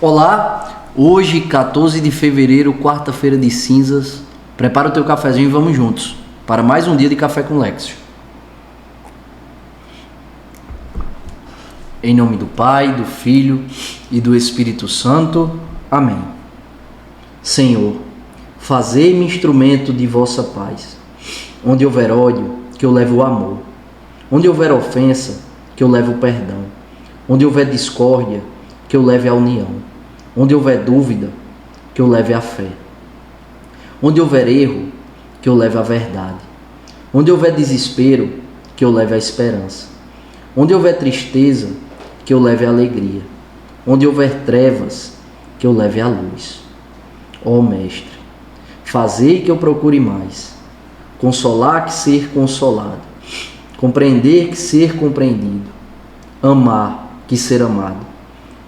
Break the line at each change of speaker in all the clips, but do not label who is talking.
Olá, hoje 14 de fevereiro, quarta-feira de cinzas. Prepara o teu cafezinho e vamos juntos para mais um dia de Café com Lexio. Em nome do Pai, do Filho e do Espírito Santo. Amém. Senhor, fazei-me instrumento de vossa paz. Onde houver ódio, que eu leve o amor. Onde houver ofensa, que eu leve o perdão. Onde houver discórdia, que eu leve a união. Onde houver dúvida, que eu leve a fé. Onde houver erro, que eu leve a verdade. Onde houver desespero, que eu leve a esperança. Onde houver tristeza, que eu leve a alegria. Onde houver trevas, que eu leve a luz. Ó Mestre, fazei que eu procure mais. Consolar que ser consolado. Compreender que ser compreendido. Amar que ser amado.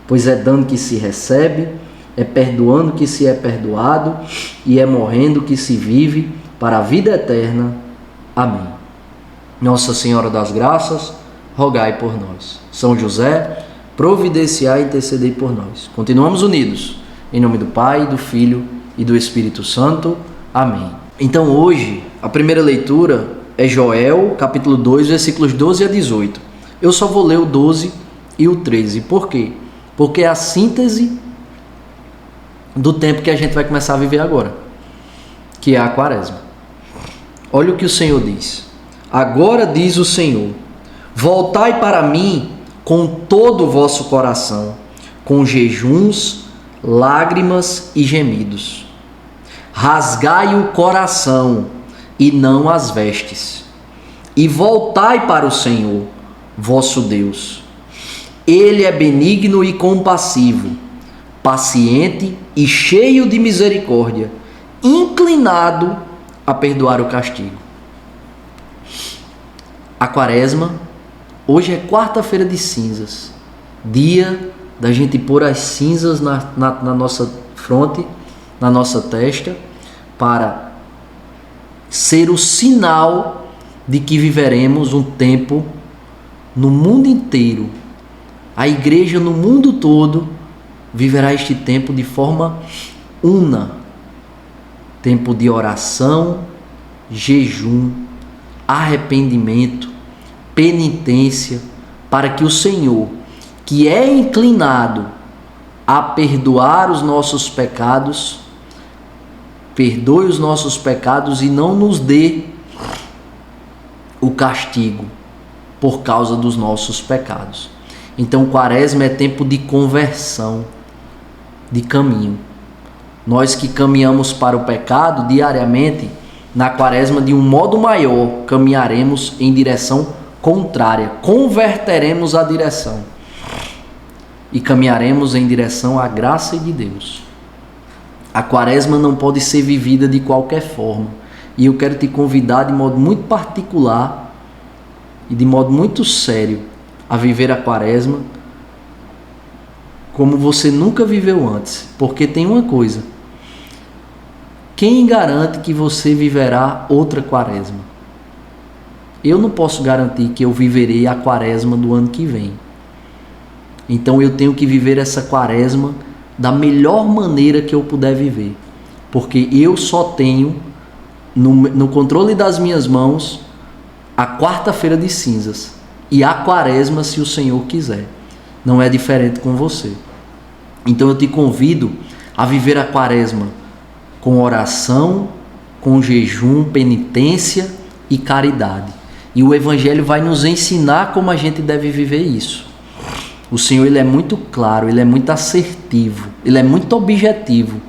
Pois é dando que se recebe, é perdoando que se é perdoado, e é morrendo que se vive para a vida eterna. Amém. Nossa Senhora das Graças, rogai por nós. São José, providenciai e intercedei por nós. Continuamos unidos, em nome do Pai, do Filho e do Espírito Santo. Amém. Então hoje, a primeira leitura é Joel, capítulo 2, versículos 12 a 18. Eu só vou ler o 12 e o 13. Por quê? Porque é a síntese do tempo que a gente vai começar a viver agora, que é a quaresma. Olha o que o Senhor diz. Agora diz o Senhor: voltai para mim com todo o vosso coração, com jejuns, lágrimas e gemidos. Rasgai o coração e não as vestes, e voltai para o Senhor, vosso Deus. Ele é benigno e compassivo, paciente e cheio de misericórdia, inclinado a perdoar o castigo. A quaresma, hoje é quarta-feira de cinzas, dia da gente pôr as cinzas na nossa fronte, na nossa testa, para ser o sinal de que viveremos um tempo no mundo inteiro. A igreja no mundo todo viverá este tempo de forma una. Tempo de oração, jejum, arrependimento, penitência, para que o Senhor, que é inclinado a perdoar os nossos pecados, perdoe os nossos pecados e não nos dê o castigo por causa dos nossos pecados. Então, quaresma é tempo de conversão, de caminho. Nós que caminhamos para o pecado diariamente, na quaresma, de um modo maior, caminharemos em direção contrária, converteremos a direção e caminharemos em direção à graça de Deus. A quaresma não pode ser vivida de qualquer forma, e eu quero te convidar de modo muito particular e de modo muito sério a viver a quaresma como você nunca viveu antes. Porque tem uma coisa: quem garante que você viverá outra quaresma? Eu não posso garantir que eu viverei a quaresma do ano que vem. Então eu tenho que viver essa quaresma da melhor maneira que eu puder viver. Porque eu só tenho no controle das minhas mãos a quarta-feira de cinzas e a quaresma, se o Senhor quiser. Não é diferente com você. Então eu te convido a viver a quaresma com oração, com jejum, penitência e caridade. E o Evangelho vai nos ensinar como a gente deve viver isso. O Senhor, ele é muito claro, ele é muito assertivo, ele é muito objetivo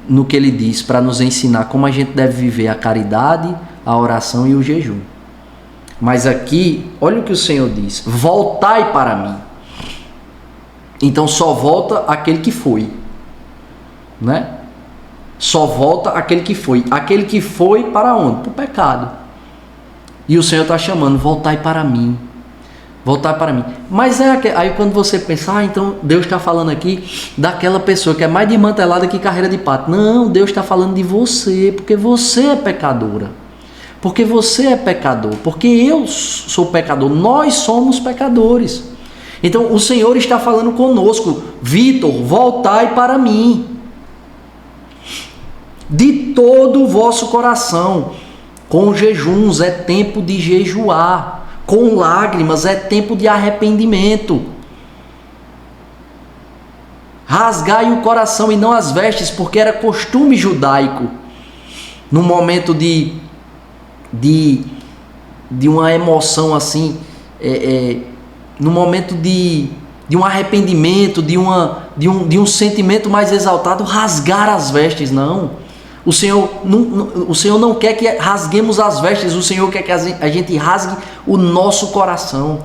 no que ele diz, para nos ensinar como a gente deve viver a caridade, a oração e o jejum. Mas aqui, olha o que o Senhor diz: voltai para mim. Então só volta aquele que foi, né? Só volta aquele que foi. Aquele que foi para onde? Para o pecado. E o Senhor está chamando: voltai para mim. Voltar para mim. Mas aí quando você pensa, então Deus está falando aqui daquela pessoa que é mais desmantelada que carreira de pato. Não, Deus está falando de você, porque você é pecadora. Porque você é pecador, porque eu sou pecador, nós somos pecadores. Então o Senhor está falando conosco: Vitor, voltai para mim de todo o vosso coração. Com jejuns é tempo de jejuar, com lágrimas é tempo de arrependimento. Rasgai o coração e não as vestes, porque era costume judaico, no momento de uma emoção assim, no momento de um arrependimento, de um sentimento mais exaltado, rasgar as vestes. Não. O Senhor não quer que rasguemos as vestes, o Senhor quer que a gente rasgue o nosso coração,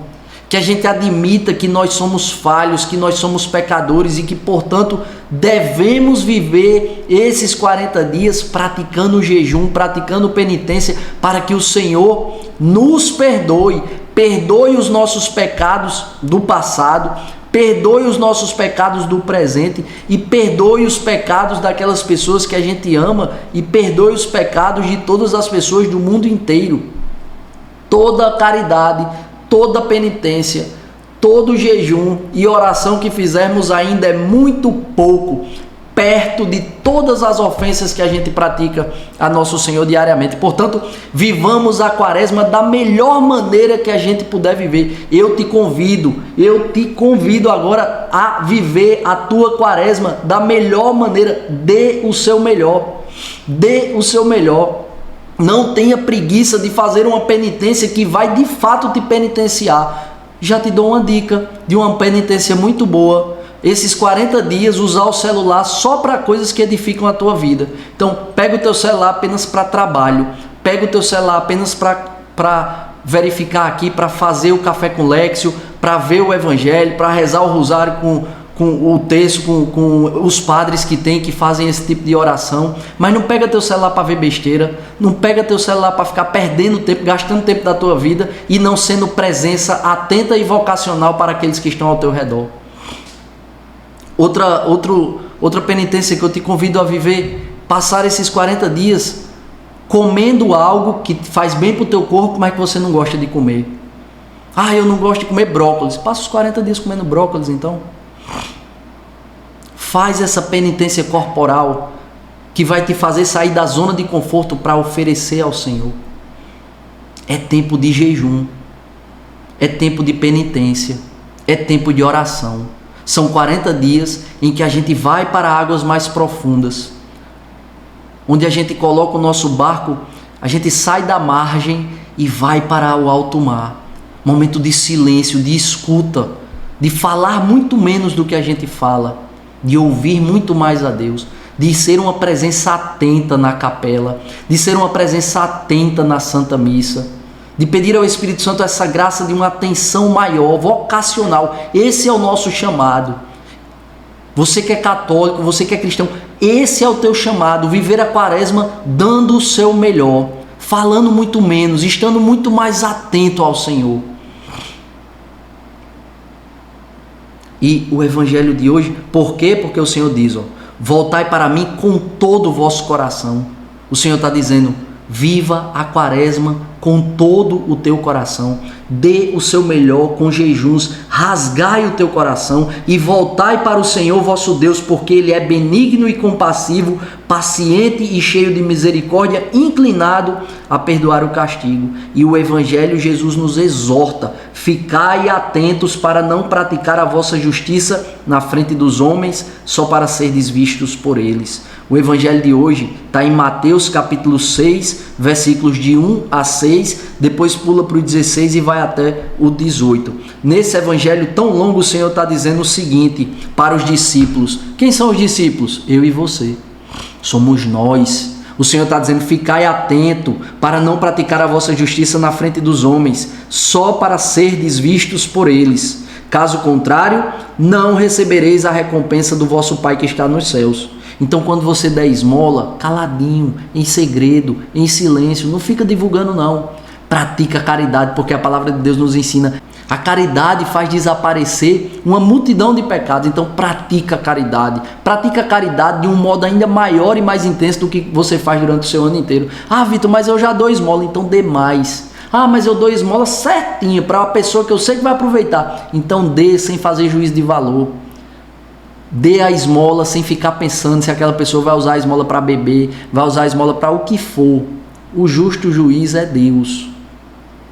que a gente admita que nós somos falhos, que nós somos pecadores e que, portanto, devemos viver esses 40 dias praticando jejum, praticando penitência, para que o Senhor nos perdoe os nossos pecados do passado, perdoe os nossos pecados do presente e perdoe os pecados daquelas pessoas que a gente ama e perdoe os pecados de todas as pessoas do mundo inteiro. Toda caridade, toda penitência, todo jejum e oração que fizermos ainda é muito pouco perto de todas as ofensas que a gente pratica a nosso Senhor diariamente. Portanto, vivamos a quaresma da melhor maneira que a gente puder viver. Eu te convido agora a viver a tua quaresma da melhor maneira. Dê o seu melhor. Dê o seu melhor. Não tenha preguiça de fazer uma penitência que vai de fato te penitenciar. Já te dou uma dica de uma penitência muito boa. Esses 40 dias, usar o celular só para coisas que edificam a tua vida. Então, pega o teu celular apenas para trabalho. Pega o teu celular apenas para verificar aqui, para fazer o café com Léxio, para ver o evangelho, para rezar o rosário com o texto, com os padres que fazem esse tipo de oração. Mas não pega teu celular para ver besteira, não pega teu celular para ficar perdendo tempo, gastando tempo da tua vida e não sendo presença atenta e vocacional para aqueles que estão ao teu redor. Outra penitência que eu te convido a viver: passar esses 40 dias comendo algo que faz bem para o teu corpo, mas que você não gosta de comer. Eu não gosto de comer brócolis. Passa os 40 dias comendo brócolis, então. Faz essa penitência corporal que vai te fazer sair da zona de conforto para oferecer ao Senhor. É tempo de jejum, é tempo de penitência, é tempo de oração. São 40 dias em que a gente vai para águas mais profundas, onde a gente coloca o nosso barco, a gente sai da margem e vai para o alto mar. Momento de silêncio, de escuta, de falar muito menos do que a gente fala, de ouvir muito mais a Deus, de ser uma presença atenta na capela, de ser uma presença atenta na Santa Missa, de pedir ao Espírito Santo essa graça de uma atenção maior, vocacional. Esse é o nosso chamado. Você que é católico, você que é cristão, esse é o teu chamado: viver a quaresma dando o seu melhor, falando muito menos, estando muito mais atento ao Senhor. E o evangelho de hoje, por quê? Porque o Senhor diz: voltai para mim com todo o vosso coração. O Senhor está dizendo: viva a quaresma com todo o teu coração, dê o seu melhor com jejuns, rasgai o teu coração e voltai para o Senhor vosso Deus, porque Ele é benigno e compassivo, paciente e cheio de misericórdia, inclinado a perdoar o castigo. E o Evangelho, Jesus nos exorta: ficai atentos para não praticar a vossa justiça na frente dos homens, só para serdes vistos por eles. O Evangelho de hoje está em Mateus capítulo 6, versículos de 1 a 6, depois pula para o 16 e vai até o 18. Nesse Evangelho tão longo, o Senhor está dizendo o seguinte para os discípulos. Quem são os discípulos? Eu e você. Somos nós. O Senhor está dizendo: ficai atento para não praticar a vossa justiça na frente dos homens, só para serdes vistos por eles. Caso contrário, não recebereis a recompensa do vosso Pai que está nos céus. Então, quando você der esmola, caladinho, em segredo, em silêncio, não fica divulgando não. Pratica a caridade, porque a palavra de Deus nos ensina: a caridade faz desaparecer uma multidão de pecados. Então pratica a caridade. Pratica a caridade de um modo ainda maior e mais intenso do que você faz durante o seu ano inteiro. Vitor, mas eu já dou esmola. Então dê mais. Ah, mas eu dou esmola certinho para uma pessoa que eu sei que vai aproveitar. Então dê sem fazer juízo de valor. Dê a esmola sem ficar pensando se aquela pessoa vai usar a esmola para beber, vai usar a esmola para o que for. O justo juiz é Deus.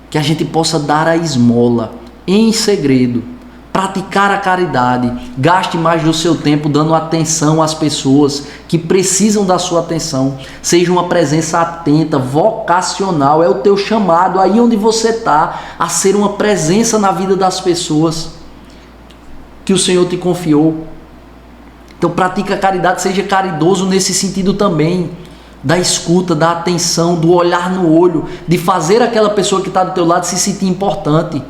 Que a gente possa dar a esmola em segredo, praticar a caridade, gaste mais do seu tempo dando atenção às pessoas que precisam da sua atenção, seja uma presença atenta, vocacional, é o teu chamado aí onde você está, a ser uma presença na vida das pessoas que o Senhor te confiou. Então pratica a caridade, seja caridoso nesse sentido também, da escuta, da atenção, do olhar no olho, de fazer aquela pessoa que está do teu lado se sentir importante.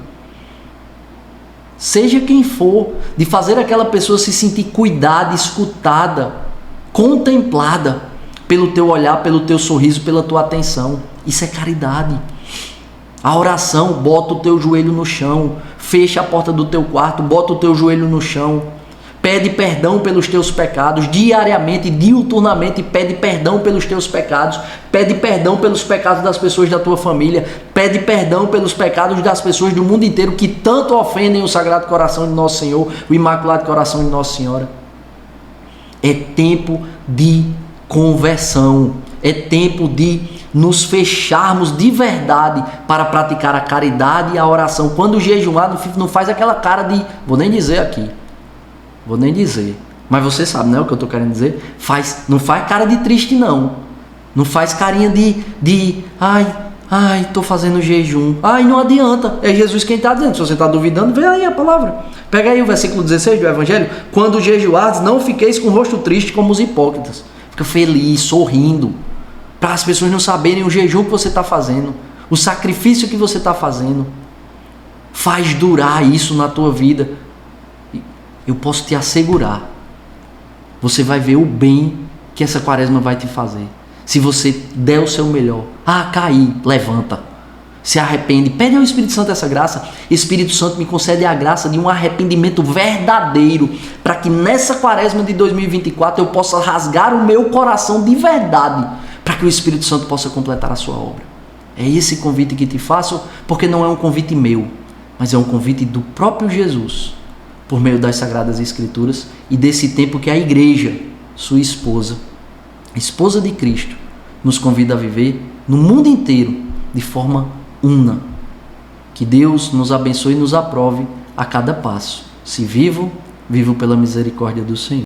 Seja quem for, de fazer aquela pessoa se sentir cuidada, escutada, contemplada pelo teu olhar, pelo teu sorriso, pela tua atenção. Isso é caridade. A oração, bota o teu joelho no chão, fecha a porta do teu quarto, bota o teu joelho no chão. Pede perdão pelos teus pecados, diariamente, diuturnamente, pede perdão pelos teus pecados, pede perdão pelos pecados das pessoas da tua família, pede perdão pelos pecados das pessoas do mundo inteiro que tanto ofendem o Sagrado Coração de Nosso Senhor, o Imaculado Coração de Nossa Senhora. É tempo de conversão, é tempo de nos fecharmos de verdade para praticar a caridade e a oração. Quando jejuar, não faz aquela cara de, vou nem dizer aqui, mas você sabe, né, o que eu estou querendo dizer? Não faz cara de triste, não. Não faz carinha de ai, estou fazendo jejum. Ai, não adianta. É Jesus quem está dizendo. Se você está duvidando, vê aí a palavra. Pega aí o versículo 16 do Evangelho. Quando jejuardes, não fiqueis com o rosto triste como os hipócritas. Fica feliz, sorrindo, para as pessoas não saberem o jejum que você está fazendo, o sacrifício que você está fazendo. Faz durar isso na tua vida. Eu posso te assegurar, você vai ver o bem que essa quaresma vai te fazer. Se você der o seu melhor. Caí, levanta. Se arrepende, pede ao Espírito Santo essa graça. Espírito Santo, me concede a graça de um arrependimento verdadeiro, para que nessa quaresma de 2024 eu possa rasgar o meu coração de verdade, para que o Espírito Santo possa completar a sua obra. É esse convite que te faço, porque não é um convite meu, mas é um convite do próprio Jesus, por meio das Sagradas Escrituras e desse tempo que a Igreja, sua esposa, a esposa de Cristo, nos convida a viver no mundo inteiro de forma una. Que Deus nos abençoe e nos aprove a cada passo. Se vivo, vivo pela misericórdia do Senhor.